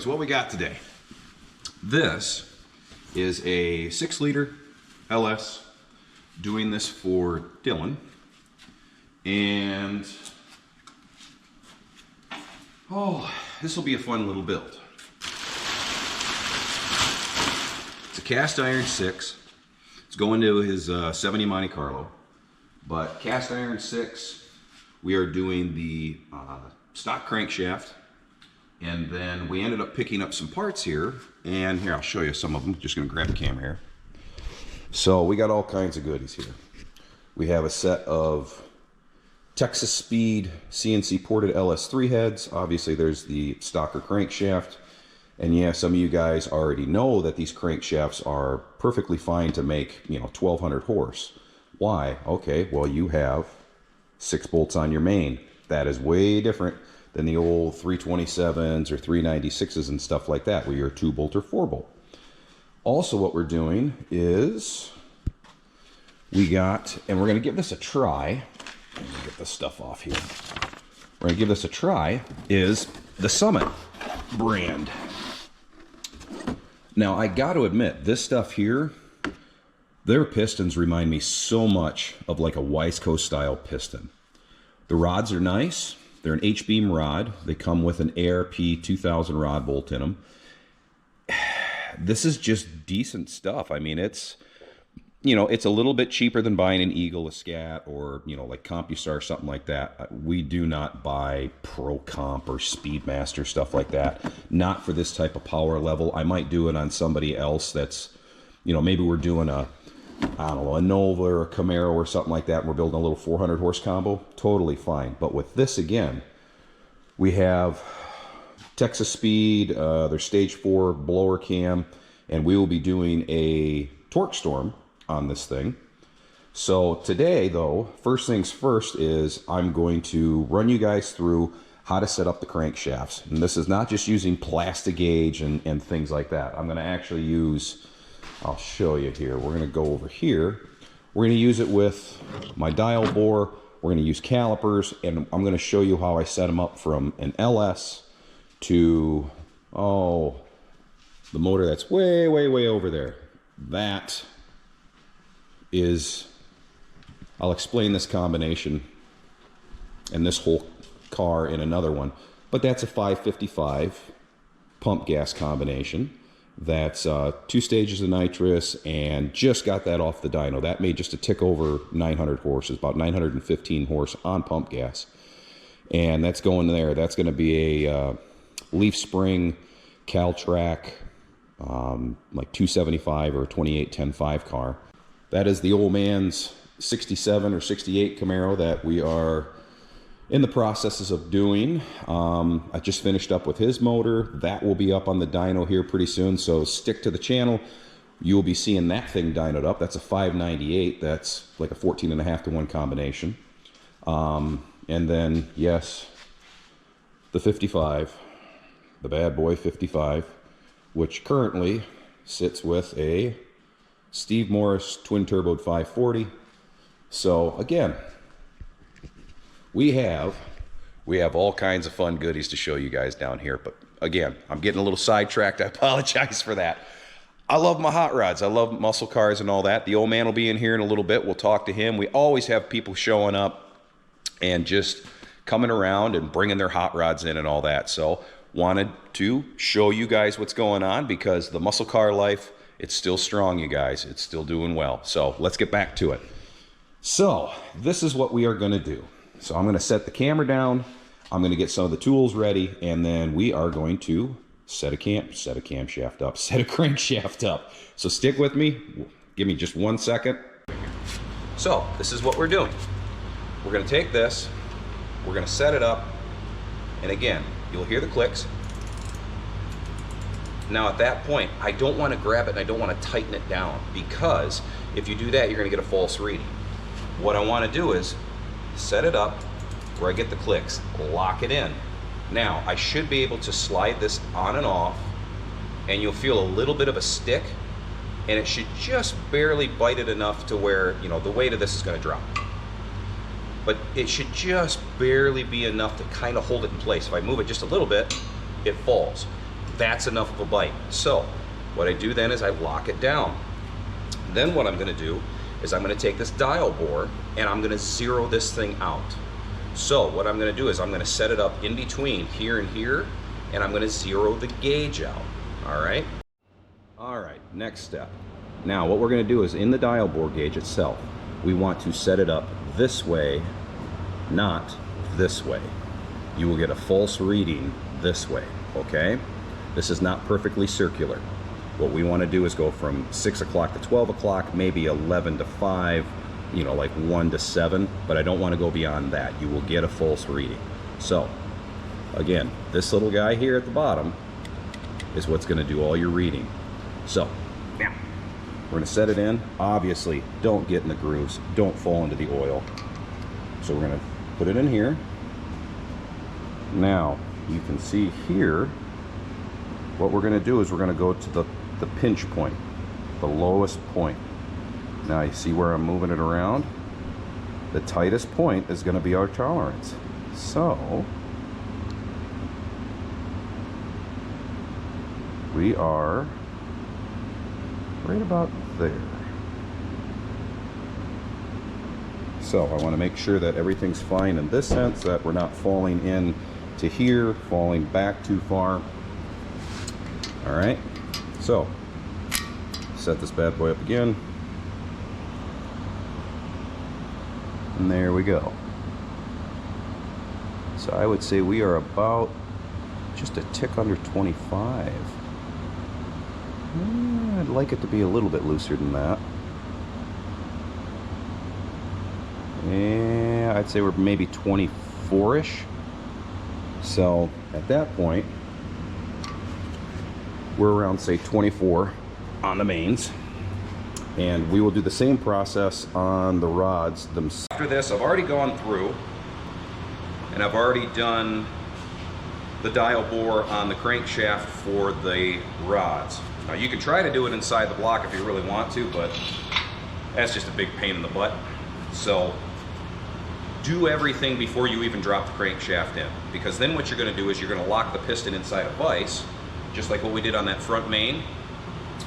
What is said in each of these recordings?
boys, what we got today? This is a 6-liter LS, doing this for Dylan, and oh, this will be a fun little build. It's a cast iron 6. It's going to his 70 Monte Carlo, but cast iron 6. We are doing the stock crankshaft, and then we ended up picking up some parts here, and here I'll show you some of them. Just gonna grab the camera here. So we got all kinds of goodies here. We have a set of Texas Speed CNC ported ls3 heads. Obviously there's the stocker crankshaft, and yeah, some of you guys already know that these crankshafts are perfectly fine to make, you know, 1200 horse. Why? Okay, well, you have 6 bolts on your main. That is way different than the old 327s or 396s and stuff like that, where you're a 2-bolt or 4-bolt. Also, what we're doing is we got, and we're going to give this a try. Let me get this stuff off here. We're going to give this a try, is the Summit brand. Now, I got to admit, this stuff here, their pistons remind me so much of like a Wiseco style piston. The rods are nice. They're an H-beam rod. They come with an ARP 2000 rod bolt in them. This is just decent stuff. I mean, it's, you know, it's a little bit cheaper than buying an Eagle, a Scat, or, you know, like CompuStar or something like that. We do not buy Pro Comp or Speedmaster, stuff like that. Not for this type of power level. I might do it on somebody else that's, you know, maybe we're doing a, I don't know, a Nova or a Camaro or something like that, and we're building a little 400 horse combo, totally fine. But with this, again, we have Texas Speed, their stage 4 blower cam, and we will be doing a torquestorm on this thing. So today, though, first things first is I'm going to run you guys through how to set up the crankshafts. And this is not just using plastic gauge and things like that. I'm going to actually use, I'll show you here. We're going to go over here. We're going to use it with my dial bore. We're going to use calipers, and I'm going to show you how I set them up from an LS to, oh, the motor that's way, way, way over there. That is, I'll explain this combination and this whole car in another one, but that's a 555 pump gas combination. That's 2 stages of nitrous, and just got that off the dyno. That made just a tick over 900 horses, about 915 horse on pump gas. And that's going there. That's going to be a leaf spring Caltrac like 275 or 2810.5 car. That is the old man's 67 or 68 Camaro that we are in the processes of doing. I just finished up with his motor. That will be up on the dyno here pretty soon, so stick to the channel. You'll be seeing that thing dynoed up. That's a 598. That's like a 14.5 to 1 combination. And then, yes, the 55, the bad boy 55, which currently sits with a Steve Morris twin-turboed 540. So again, we have all kinds of fun goodies to show you guys down here. But again, I'm getting a little sidetracked. I apologize for that. I love my hot rods. I love muscle cars and all that. The old man will be in here in a little bit. We'll talk to him. We always have people showing up and just coming around and bringing their hot rods in and all that. So wanted to show you guys what's going on, because the muscle car life, it's still strong, you guys. It's still doing well. So let's get back to it. So this is what we are going to do. So I'm going to set the camera down, I'm going to get some of the tools ready, and then we are going to set a crankshaft up. So stick with me. Give me just 1 second. So this is what we're doing. We're going to take this, we're going to set it up, and again, you'll hear the clicks. Now at that point, I don't want to grab it and I don't want to tighten it down, because if you do that, you're going to get a false reading. What I want to do is set it up where I get the clicks, lock it in. Now, I should be able to slide this on and off, and you'll feel a little bit of a stick, and it should just barely bite it enough to where, you know, the weight of this is going to drop. But it should just barely be enough to kind of hold it in place. If I move it just a little bit, it falls. That's enough of a bite. So what I do then is I lock it down. Then what I'm going to do is I'm going to take this dial bore and I'm going to zero this thing out. So what I'm going to do is I'm going to set it up in between here and here, and I'm going to zero the gauge out. All right. All right, next step. Now what we're going to do is in the dial bore gauge itself, we want to set it up this way, not this way. You will get a false reading this way, okay? This is not perfectly circular. What we want to do is go from 6 o'clock to 12 o'clock, maybe 11 to 5, you know, like 1 to 7, but I don't want to go beyond that. You will get a false reading. So, again, this little guy here at the bottom is what's going to do all your reading. So, now, we're going to set it in. Obviously, don't get in the grooves. Don't fall into the oil. So we're going to put it in here. Now, you can see here, what we're going to do is we're going to go to the pinch point, the lowest point. Now you see where I'm moving it around? The tightest point is going to be our tolerance. So we are right about there. So I want to make sure that everything's fine in this sense, that we're not falling in to here, falling back too far. All right, so set this bad boy up again. And there we go. So I would say we are about just a tick under 25. I'd like it to be a little bit looser than that. Yeah, I'd say we're maybe 24-ish. So at that point, we're around, say, 24 on the mains. And we will do the same process on the rods themselves. After this, I've already gone through and I've already done the dial bore on the crankshaft for the rods. Now you can try to do it inside the block if you really want to, but that's just a big pain in the butt. So do everything before you even drop the crankshaft in, because then what you're going to do is you're going to lock the piston inside a vise, just like what we did on that front main.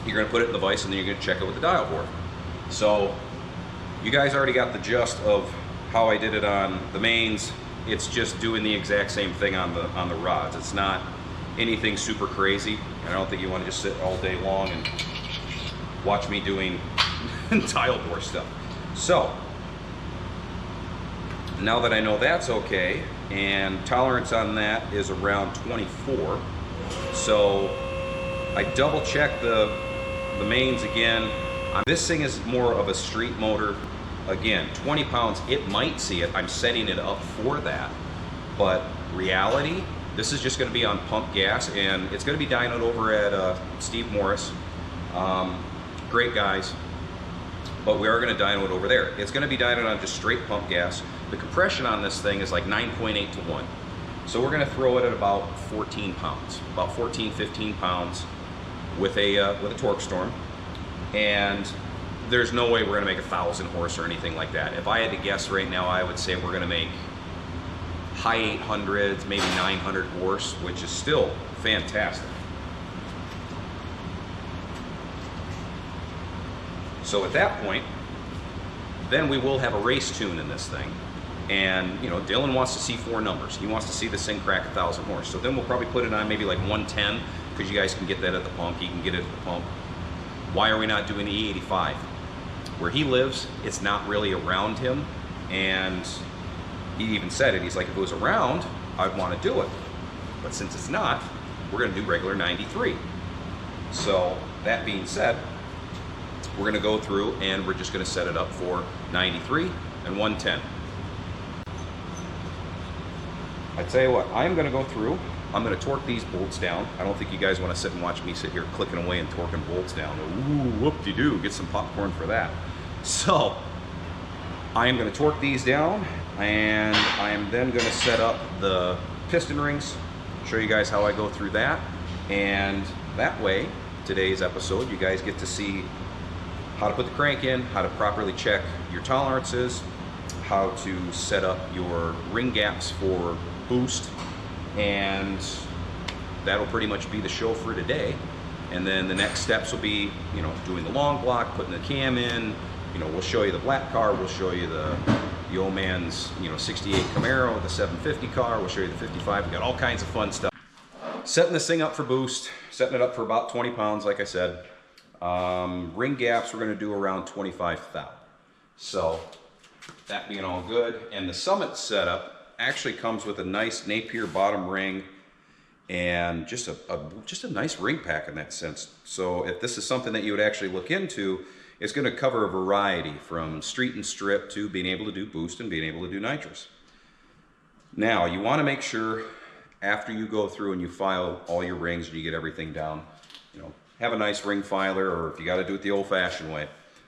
You're going to put it in the vise and then you're going to check it with the dial bore. So you guys already got the gist of how I did it on the mains. It's just doing the exact same thing on the rods. It's not anything super crazy, and I don't think you want to just sit all day long and watch me doing dial bore stuff. So now that I know that's okay, and tolerance on that is around 24, so I double check the mains again. This thing is more of a street motor. Again, 20 pounds, it might see it. I'm setting it up for that. But reality, this is just going to be on pump gas, and it's going to be dynoed over at Steve Morris. Great guys. But we are going to dyno it over there. It's going to be dynoed on just straight pump gas. The compression on this thing is like 9.8 to 1. So we're going to throw it at about 14 pounds, about 14, 15 pounds with a torquestorm. And there's no way we're going to make 1,000 horse or anything like that. If I had to guess right now, I would say we're going to make high 800s, maybe 900 horse, which is still fantastic. So at that point, then we will have a race tune in this thing. And, you know, Dylan wants to see 4 numbers. He wants to see this thing crack 1,000 horse. So then we'll probably put it on maybe like 110, because you guys can get that at the pump. He can get it at the pump. Why are we not doing the E85? Where he lives, it's not really around him. And he even said it. He's like, if it was around, I'd want to do it. But since it's not, we're going to do regular 93. So that being said, we're going to go through and we're just going to set it up for 93 and 110. I tell you what, I'm going to go through, I'm going to torque these bolts down. I don't think you guys want to sit and watch me sit here clicking away and torquing bolts down. Ooh, whoop-de-doo, get some popcorn for that. So, I am going to torque these down, and I am then going to set up the piston rings, show you guys how I go through that, and that way, today's episode, you guys get to see how to put the crank in, how to properly check your tolerances, how to set up your ring gaps for boost, and that'll pretty much be the show for today. And then the next steps will be, you know, doing the long block, putting the cam in. You know, we'll show you the black car, we'll show you the old man's, you know, 68 Camaro, the 750 car, we'll show you the 55. We got all kinds of fun stuff. Setting this thing up for boost, setting it up for about 20 pounds, like I said. Ring gaps we're going to do around 25 thou. So that being all good, and the Summit setup actually comes with a nice Napier bottom ring and just a nice ring pack in that sense. So if this is something that you would actually look into, it's going to cover a variety from street and strip to being able to do boost and being able to do nitrous. Now you want to make sure after you go through and you file all your rings and you get everything down, you know, have a nice ring filer, or if you got to do it the old-fashioned way.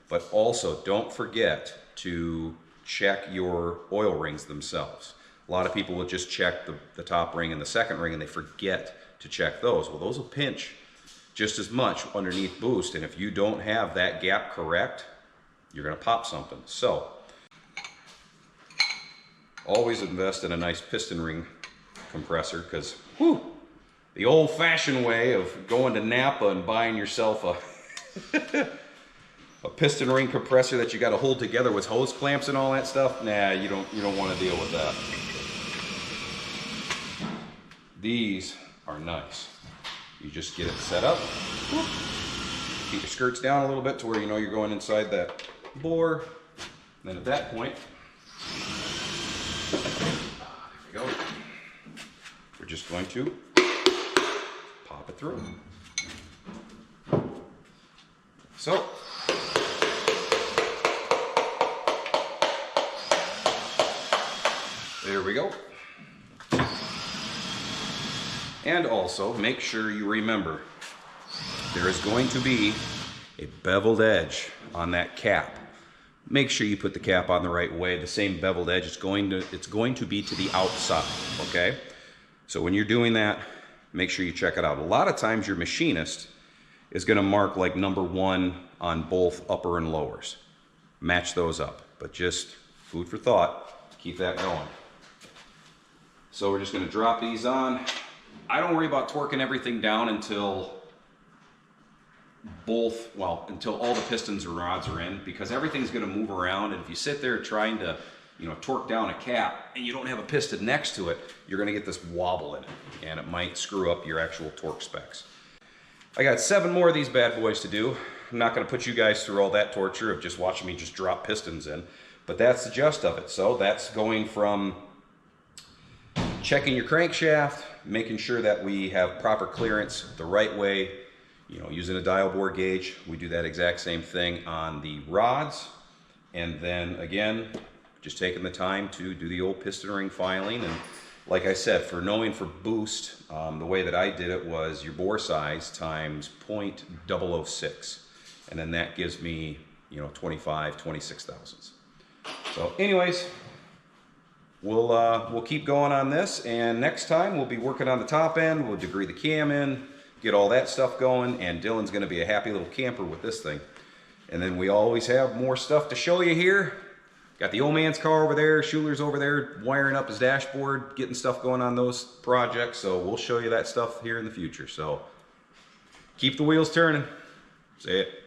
But also don't forget to check your oil rings themselves. A lot of people will just check the top ring and the second ring and they forget to check those. Well, those will pinch just as much underneath boost, and if you don't have that gap correct, you're going to pop something. So always invest in a nice piston ring compressor, because the old-fashioned way of going to Napa and buying yourself a piston ring compressor that you got to hold together with hose clamps and all that stuff, nah, you don't want to deal with that. These are nice. You just get it set up, keep your skirts down a little bit to where you know you're going inside that bore. And then at that point, there we go. We're just going to pop it through. So, there we go. And also, make sure you remember, there is going to be a beveled edge on that cap. Make sure you put the cap on the right way. The same beveled edge, it's going to be to the outside, okay? So when you're doing that, make sure you check it out. A lot of times your machinist is going to mark like number 1 on both upper and lowers. Match those up, but just food for thought, keep that going. So we're just going to drop these on. I don't worry about torquing everything down until until all the pistons and rods are in, because everything's going to move around, and if you sit there trying to, you know, torque down a cap and you don't have a piston next to it, you're going to get this wobble in it, and it might screw up your actual torque specs. I got 7 more of these bad boys to do. I'm not going to put you guys through all that torture of just watching me just drop pistons in, but that's the gist of it. So that's going from checking your crankshaft, making sure that we have proper clearance the right way, you know, using a dial bore gauge. We do that exact same thing on the rods. And then again, just taking the time to do the old piston ring filing. And like I said, for boost, the way that I did it was your bore size times 0.006. And then that gives me, you know, 26 thousandths. So anyways, we'll keep going on this, and next time we'll be working on the top end. We'll degree the cam in, get all that stuff going, and Dylan's going to be a happy little camper with this thing. And then we always have more stuff to show you here. Got the old man's car over there, Schuler's over there wiring up his dashboard, getting stuff going on those projects, so we'll show you that stuff here in the future. So keep the wheels turning. See it.